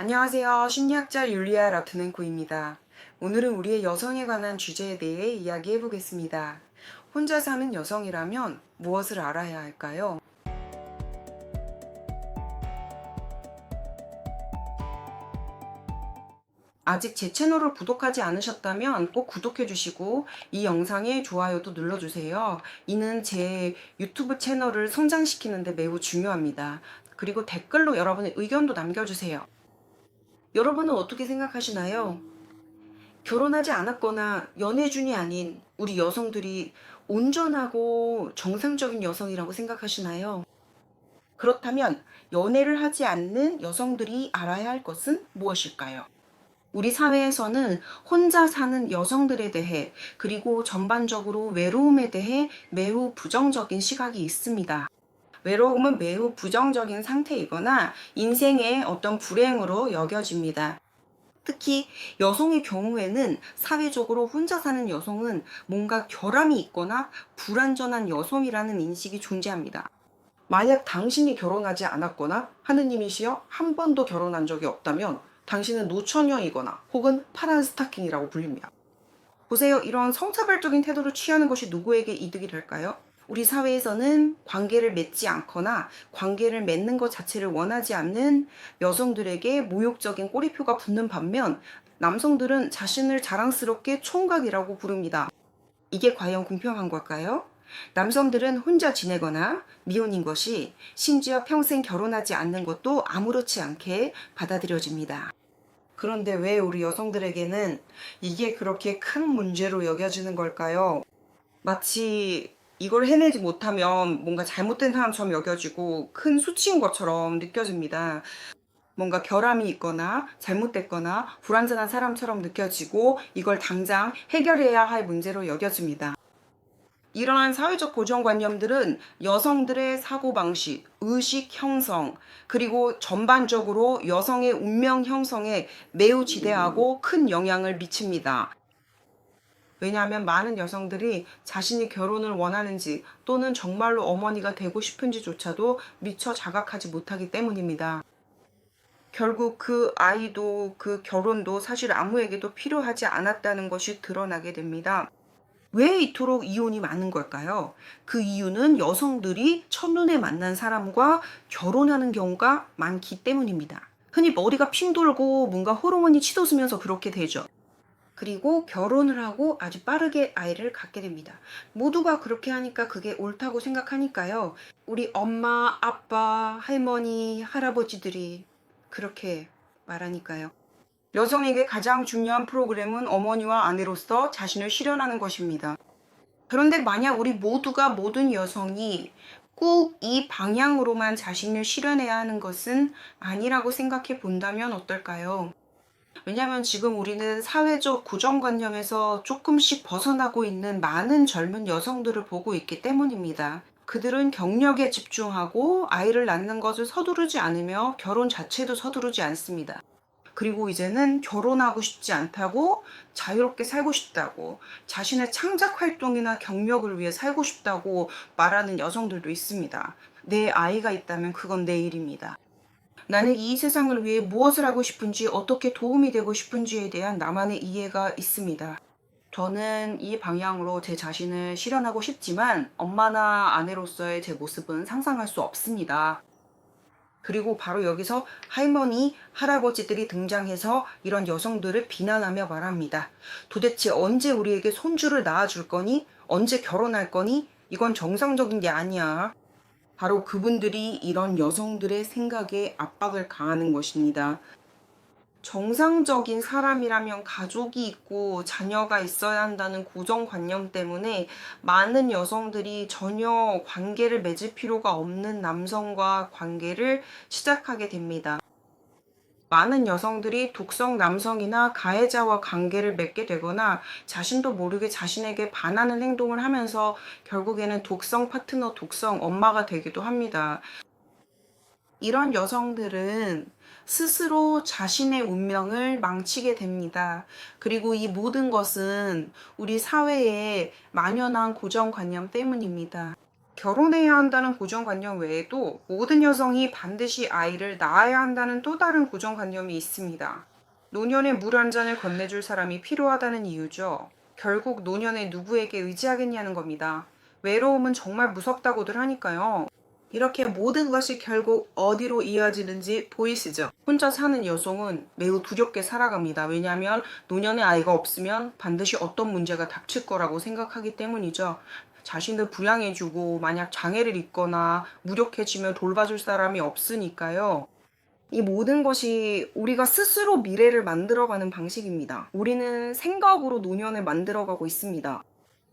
안녕하세요. 심리학자 율리아 라프넨코입니다. 오늘은 우리의 여성에 관한 주제에 대해 이야기해 보겠습니다. 혼자 사는 여성이라면 무엇을 알아야 할까요? 아직 제 채널을 구독하지 않으셨다면 꼭 구독해 주시고 이 영상에 좋아요도 눌러주세요. 이는 제 유튜브 채널을 성장시키는 데 매우 중요합니다. 그리고 댓글로 여러분의 의견도 남겨주세요. 여러분은 어떻게 생각하시나요? 결혼하지 않았거나 연애 중이 아닌 우리 여성들이 온전하고 정상적인 여성이라고 생각하시나요? 그렇다면 연애를 하지 않는 여성들이 알아야 할 것은 무엇일까요? 우리 사회에서는 혼자 사는 여성들에 대해 그리고 전반적으로 외로움에 대해 매우 부정적인 시각이 있습니다. 외로움은 매우 부정적인 상태이거나 인생의 어떤 불행으로 여겨집니다. 특히 여성의 경우에는 사회적으로 혼자 사는 여성은 뭔가 결함이 있거나 불완전한 여성이라는 인식이 존재합니다. 만약 당신이 결혼하지 않았거나 하느님이시여 한 번도 결혼한 적이 없다면 당신은 노처녀이거나 혹은 파란 스타킹이라고 불립니다. 보세요. 이런 성차별적인 태도를 취하는 것이 누구에게 이득이 될까요? 우리 사회에서는 관계를 맺지 않거나 관계를 맺는 것 자체를 원하지 않는 여성들에게 모욕적인 꼬리표가 붙는 반면 남성들은 자신을 자랑스럽게 총각이라고 부릅니다. 이게 과연 공평한 걸까요? 남성들은 혼자 지내거나 미혼인 것이 심지어 평생 결혼하지 않는 것도 아무렇지 않게 받아들여집니다. 그런데 왜 우리 여성들에게는 이게 그렇게 큰 문제로 여겨지는 걸까요? 마치 이걸 해내지 못하면 뭔가 잘못된 사람처럼 여겨지고 큰 수치인 것처럼 느껴집니다. 뭔가 결함이 있거나 잘못됐거나 불완전한 사람처럼 느껴지고 이걸 당장 해결해야 할 문제로 여겨집니다. 이러한 사회적 고정관념들은 여성들의 사고방식, 의식 형성, 그리고 전반적으로 여성의 운명 형성에 매우 지대하고 큰 영향을 미칩니다. 왜냐하면 많은 여성들이 자신이 결혼을 원하는지 또는 정말로 어머니가 되고 싶은지조차도 미처 자각하지 못하기 때문입니다. 결국 그 아이도 그 결혼도 사실 아무에게도 필요하지 않았다는 것이 드러나게 됩니다. 왜 이토록 이혼이 많은 걸까요? 그 이유는 여성들이 첫눈에 만난 사람과 결혼하는 경우가 많기 때문입니다. 흔히 머리가 핑 돌고 뭔가 호르몬이 치솟으면서 그렇게 되죠. 그리고 결혼을 하고 아주 빠르게 아이를 갖게 됩니다. 모두가 그렇게 하니까 그게 옳다고 생각하니까요. 우리 엄마, 아빠, 할머니, 할아버지들이 그렇게 말하니까요. 여성에게 가장 중요한 프로그램은 어머니와 아내로서 자신을 실현하는 것입니다. 그런데 만약 우리 모두가 모든 여성이 꼭 이 방향으로만 자신을 실현해야 하는 것은 아니라고 생각해 본다면 어떨까요? 왜냐하면 지금 우리는 사회적 고정관념에서 조금씩 벗어나고 있는 많은 젊은 여성들을 보고 있기 때문입니다. 그들은 경력에 집중하고 아이를 낳는 것을 서두르지 않으며 결혼 자체도 서두르지 않습니다. 그리고 이제는 결혼하고 싶지 않다고 자유롭게 살고 싶다고 자신의 창작 활동이나 경력을 위해 살고 싶다고 말하는 여성들도 있습니다. 내 아이가 있다면 그건 내 일입니다. 나는 이 세상을 위해 무엇을 하고 싶은지 어떻게 도움이 되고 싶은지에 대한 나만의 이해가 있습니다. 저는 이 방향으로 제 자신을 실현하고 싶지만 엄마나 아내로서의 제 모습은 상상할 수 없습니다. 그리고 바로 여기서 할머니, 할아버지들이 등장해서 이런 여성들을 비난하며 말합니다. 도대체 언제 우리에게 손주를 낳아줄 거니? 언제 결혼할 거니? 이건 정상적인 게 아니야. 바로 그분들이 이런 여성들의 생각에 압박을 가하는 것입니다. 정상적인 사람이라면 가족이 있고 자녀가 있어야 한다는 고정관념 때문에 많은 여성들이 전혀 관계를 맺을 필요가 없는 남성과 관계를 시작하게 됩니다. 많은 여성들이 독성 남성이나 가해자와 관계를 맺게 되거나 자신도 모르게 자신에게 반하는 행동을 하면서 결국에는 독성 파트너, 독성 엄마가 되기도 합니다. 이런 여성들은 스스로 자신의 운명을 망치게 됩니다. 그리고 이 모든 것은 우리 사회에 만연한 고정관념 때문입니다. 결혼해야 한다는 고정관념 외에도 모든 여성이 반드시 아이를 낳아야 한다는 또 다른 고정관념이 있습니다. 노년에 물 한 잔을 건네줄 사람이 필요하다는 이유죠. 결국 노년에 누구에게 의지하겠냐는 겁니다. 외로움은 정말 무섭다고들 하니까요. 이렇게 모든 것이 결국 어디로 이어지는지 보이시죠? 혼자 사는 여성은 매우 두렵게 살아갑니다. 왜냐하면 노년에 아이가 없으면 반드시 어떤 문제가 닥칠 거라고 생각하기 때문이죠. 자신을 부양해주고 만약 장애를 입거나 무력해지면 돌봐줄 사람이 없으니까요. 이 모든 것이 우리가 스스로 미래를 만들어가는 방식입니다. 우리는 생각으로 노년을 만들어가고 있습니다.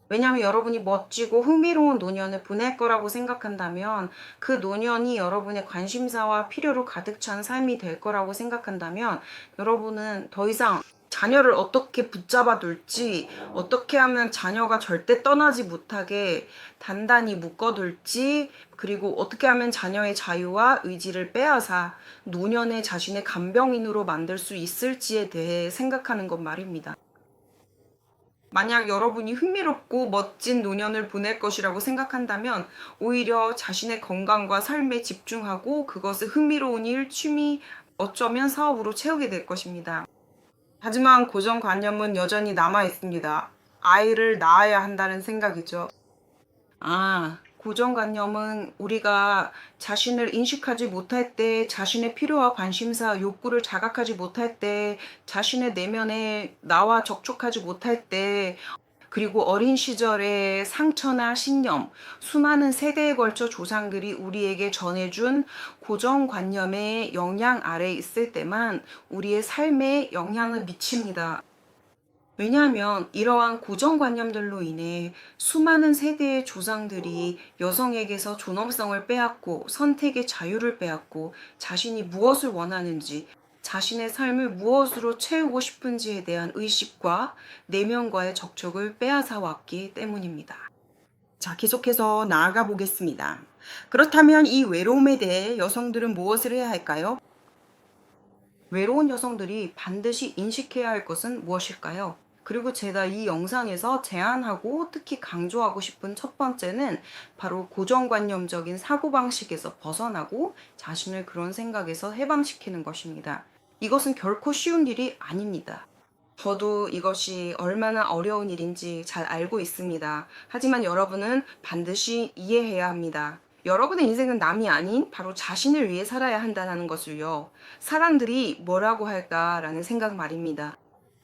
왜냐하면 여러분이 멋지고 흥미로운 노년을 보낼 거라고 생각한다면, 그 노년이 여러분의 관심사와 필요로 가득 찬 삶이 될 거라고 생각한다면, 여러분은 더 이상 자녀를 어떻게 붙잡아 둘지, 어떻게 하면 자녀가 절대 떠나지 못하게 단단히 묶어둘지, 그리고 어떻게 하면 자녀의 자유와 의지를 빼앗아 노년에 자신의 간병인으로 만들 수 있을지에 대해 생각하는 것 말입니다. 만약 여러분이 흥미롭고 멋진 노년을 보낼 것이라고 생각한다면 오히려 자신의 건강과 삶에 집중하고 그것을 흥미로운 일, 취미, 어쩌면 사업으로 채우게 될 것입니다. 하지만 고정관념은 여전히 남아 있습니다. 아이를 낳아야 한다는 생각이죠. 고정관념은 우리가 자신을 인식하지 못할 때, 자신의 필요와 관심사, 욕구를 자각하지 못할 때, 자신의 내면에 나와 접촉하지 못할 때, 그리고 어린 시절의 상처나 신념, 수많은 세대에 걸쳐 조상들이 우리에게 전해준 고정관념의 영향 아래에 있을 때만 우리의 삶에 영향을 미칩니다. 왜냐하면 이러한 고정관념들로 인해 수많은 세대의 조상들이 여성에게서 존엄성을 빼앗고 선택의 자유를 빼앗고 자신이 무엇을 원하는지, 자신의 삶을 무엇으로 채우고 싶은지에 대한 의식과 내면과의 접촉을 빼앗아 왔기 때문입니다. 자, 계속해서 나아가 보겠습니다. 그렇다면 이 외로움에 대해 여성들은 무엇을 해야 할까요? 외로운 여성들이 반드시 인식해야 할 것은 무엇일까요? 그리고 제가 이 영상에서 제안하고 특히 강조하고 싶은 첫 번째는 바로 고정관념적인 사고방식에서 벗어나고 자신을 그런 생각에서 해방시키는 것입니다. 이것은 결코 쉬운 일이 아닙니다. 저도 이것이 얼마나 어려운 일인지 잘 알고 있습니다. 하지만 여러분은 반드시 이해해야 합니다. 여러분의 인생은 남이 아닌 바로 자신을 위해 살아야 한다는 것을요. 사람들이 뭐라고 할까라는 생각 말입니다.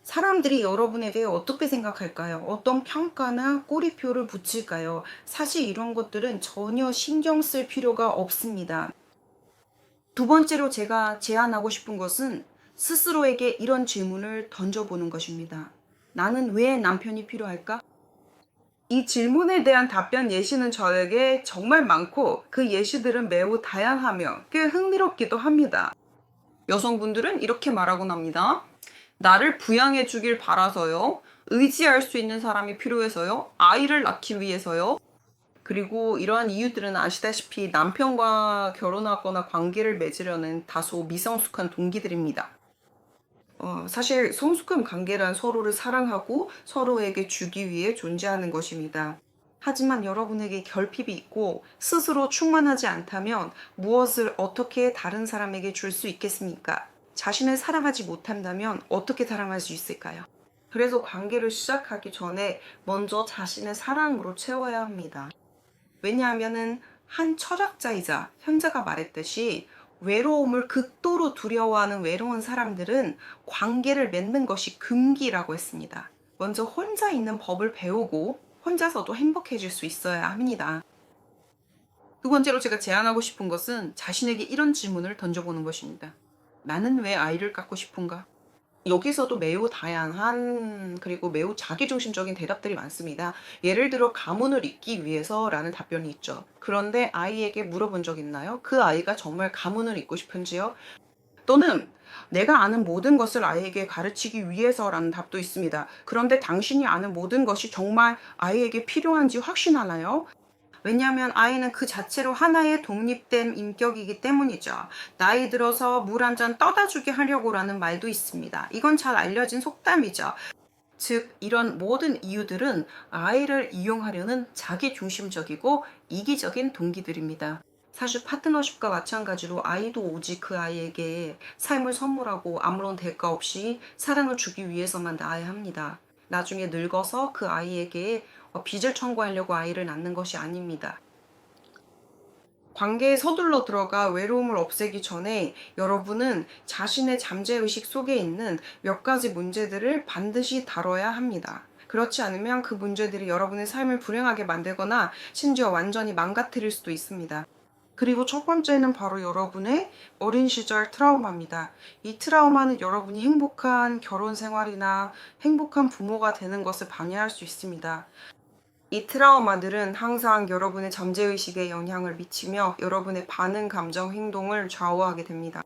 사람들이 여러분에 대해 어떻게 생각할까요? 어떤 평가나 꼬리표를 붙일까요? 사실 이런 것들은 전혀 신경 쓸 필요가 없습니다. 두 번째로 제가 제안하고 싶은 것은 스스로에게 이런 질문을 던져보는 것입니다. 나는 왜 남편이 필요할까? 이 질문에 대한 답변 예시는 저에게 정말 많고 그 예시들은 매우 다양하며 꽤 흥미롭기도 합니다. 여성분들은 이렇게 말하곤 합니다. 나를 부양해 주길 바라서요. 의지할 수 있는 사람이 필요해서요. 아이를 낳기 위해서요. 그리고 이러한 이유들은 아시다시피 남편과 결혼하거나 관계를 맺으려는 다소 미성숙한 동기들입니다. 사실 성숙한 관계란 서로를 사랑하고 서로에게 주기 위해 존재하는 것입니다. 하지만 여러분에게 결핍이 있고 스스로 충만하지 않다면 무엇을 어떻게 다른 사람에게 줄 수 있겠습니까? 자신을 사랑하지 못한다면 어떻게 사랑할 수 있을까요? 그래서 관계를 시작하기 전에 먼저 자신의 사랑으로 채워야 합니다. 왜냐하면은 한 철학자이자 현자가 말했듯이 외로움을 극도로 두려워하는 외로운 사람들은 관계를 맺는 것이 금기라고 했습니다. 먼저 혼자 있는 법을 배우고 혼자서도 행복해질 수 있어야 합니다. 두 번째로 제가 제안하고 싶은 것은 자신에게 이런 질문을 던져보는 것입니다. 나는 왜 아이를 갖고 싶은가? 여기서도 매우 다양한 그리고 매우 자기중심적인 대답들이 많습니다. 예를 들어 가문을 잇기 위해서라는 답변이 있죠. 그런데 아이에게 물어본 적 있나요? 그 아이가 정말 가문을 잇고 싶은지요? 또는 내가 아는 모든 것을 아이에게 가르치기 위해서라는 답도 있습니다. 그런데 당신이 아는 모든 것이 정말 아이에게 필요한지 확신하나요? 왜냐하면 아이는 그 자체로 하나의 독립된 인격이기 때문이죠. 나이 들어서 물 한 잔 떠다 주게 하려고라는 말도 있습니다. 이건 잘 알려진 속담이죠. 즉, 이런 모든 이유들은 아이를 이용하려는 자기중심적이고 이기적인 동기들입니다. 사실 파트너십과 마찬가지로 아이도 오직 그 아이에게 삶을 선물하고 아무런 대가 없이 사랑을 주기 위해서만 낳아야 합니다. 나중에 늙어서 그 아이에게 빚을 청구하려고 아이를 낳는 것이 아닙니다. 관계에 서둘러 들어가 외로움을 없애기 전에 여러분은 자신의 잠재의식 속에 있는 몇 가지 문제들을 반드시 다뤄야 합니다. 그렇지 않으면 그 문제들이 여러분의 삶을 불행하게 만들거나 심지어 완전히 망가뜨릴 수도 있습니다. 그리고 첫 번째는 바로 여러분의 어린 시절 트라우마입니다. 이 트라우마는 여러분이 행복한 결혼 생활이나 행복한 부모가 되는 것을 방해할 수 있습니다. 이 트라우마들은 항상 여러분의 잠재의식에 영향을 미치며 여러분의 반응, 감정, 행동을 좌우하게 됩니다.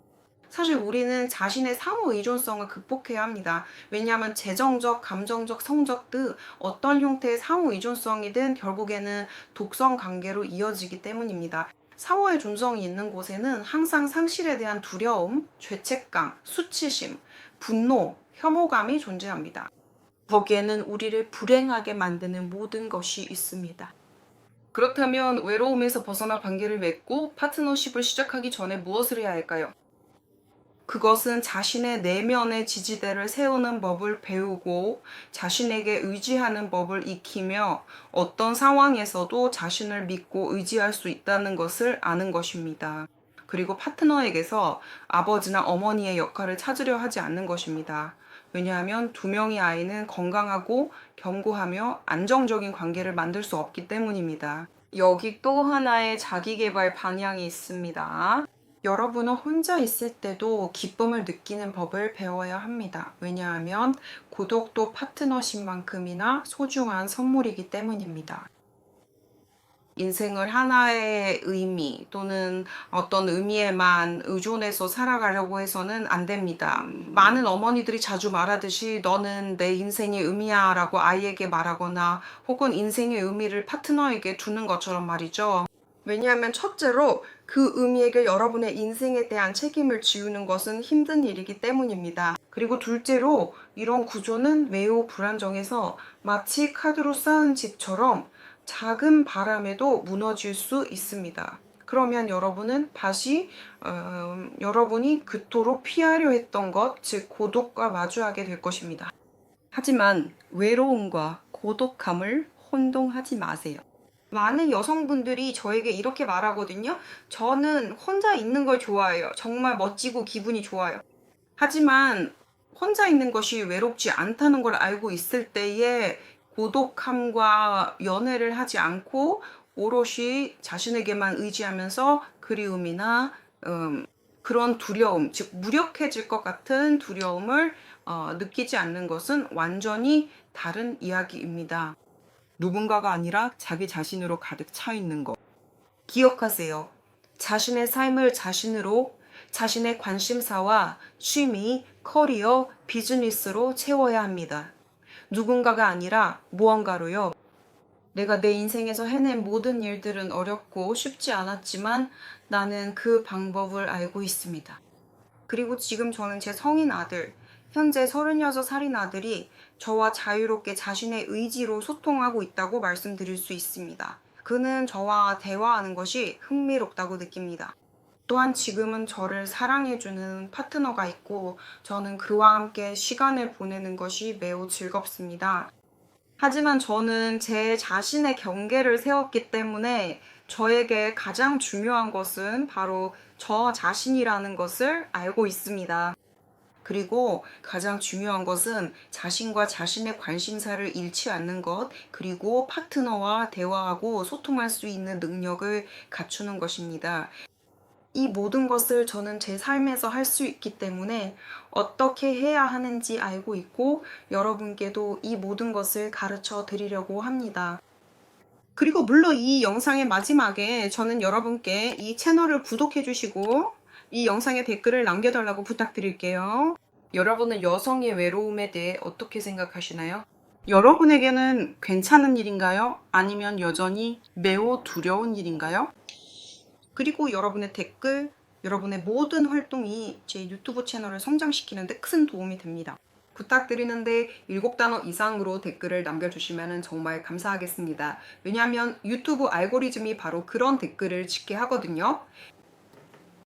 사실 우리는 자신의 상호 의존성을 극복해야 합니다. 왜냐하면 재정적, 감정적, 성적 등 어떤 형태의 상호 의존성이든 결국에는 독성 관계로 이어지기 때문입니다. 상호 의존성이 있는 곳에는 항상 상실에 대한 두려움, 죄책감, 수치심, 분노, 혐오감이 존재합니다. 거기에는 우리를 불행하게 만드는 모든 것이 있습니다. 그렇다면 외로움에서 벗어나 관계를 맺고 파트너십을 시작하기 전에 무엇을 해야 할까요? 그것은 자신의 내면의 지지대를 세우는 법을 배우고 자신에게 의지하는 법을 익히며 어떤 상황에서도 자신을 믿고 의지할 수 있다는 것을 아는 것입니다. 그리고 파트너에게서 아버지나 어머니의 역할을 찾으려 하지 않는 것입니다. 왜냐하면 두 명의 아이는 건강하고 견고하며 안정적인 관계를 만들 수 없기 때문입니다. 여기 또 하나의 자기계발 방향이 있습니다. 여러분은 혼자 있을 때도 기쁨을 느끼는 법을 배워야 합니다. 왜냐하면 고독도 파트너십만큼이나 소중한 선물이기 때문입니다. 인생을 하나의 의미 또는 어떤 의미에만 의존해서 살아가려고 해서는 안 됩니다. 많은 어머니들이 자주 말하듯이 너는 내 인생의 의미야 라고 아이에게 말하거나 혹은 인생의 의미를 파트너에게 두는 것처럼 말이죠. 왜냐하면 첫째로 그 의미에게 여러분의 인생에 대한 책임을 지우는 것은 힘든 일이기 때문입니다. 그리고 둘째로 이런 구조는 매우 불안정해서 마치 카드로 쌓은 집처럼 작은 바람에도 무너질 수 있습니다. 그러면 여러분은 다시 여러분이 그토록 피하려 했던 것, 즉 고독과 마주하게 될 것입니다. 하지만 외로움과 고독함을 혼동하지 마세요. 많은 여성분들이 저에게 이렇게 말하거든요. 저는 혼자 있는 걸 좋아해요. 정말 멋지고 기분이 좋아요. 하지만 혼자 있는 것이 외롭지 않다는 걸 알고 있을 때에 고독함과 연애를 하지 않고 오롯이 자신에게만 의지하면서 그리움이나 그런 두려움, 즉 무력해질 것 같은 두려움을 느끼지 않는 것은 완전히 다른 이야기입니다. 누군가가 아니라 자기 자신으로 가득 차 있는 것. 기억하세요. 자신의 삶을 자신으로, 자신의 관심사와 취미, 커리어, 비즈니스로 채워야 합니다. 누군가가 아니라 무언가로요. 내가 내 인생에서 해낸 모든 일들은 어렵고 쉽지 않았지만 나는 그 방법을 알고 있습니다. 그리고 지금 저는 제 성인 아들, 현재 36살인 아들이 저와 자유롭게 자신의 의지로 소통하고 있다고 말씀드릴 수 있습니다. 그는 저와 대화하는 것이 흥미롭다고 느낍니다. 또한 지금은 저를 사랑해주는 파트너가 있고 저는 그와 함께 시간을 보내는 것이 매우 즐겁습니다. 하지만 저는 제 자신의 경계를 세웠기 때문에 저에게 가장 중요한 것은 바로 저 자신이라는 것을 알고 있습니다. 그리고 가장 중요한 것은 자신과 자신의 관심사를 잃지 않는 것, 그리고 파트너와 대화하고 소통할 수 있는 능력을 갖추는 것입니다. 이 모든 것을 저는 제 삶에서 할 수 있기 때문에 어떻게 해야 하는지 알고 있고 여러분께도 이 모든 것을 가르쳐 드리려고 합니다. 그리고 물론 이 영상의 마지막에 저는 여러분께 이 채널을 구독해 주시고 이 영상에 댓글을 남겨달라고 부탁드릴게요. 여러분은 여성의 외로움에 대해 어떻게 생각하시나요? 여러분에게는 괜찮은 일인가요? 아니면 여전히 매우 두려운 일인가요? 그리고 여러분의 댓글, 여러분의 모든 활동이 제 유튜브 채널을 성장시키는 데 큰 도움이 됩니다. 부탁드리는데 7단어 이상으로 댓글을 남겨주시면 정말 감사하겠습니다. 왜냐하면 유튜브 알고리즘이 바로 그런 댓글을 짓게 하거든요.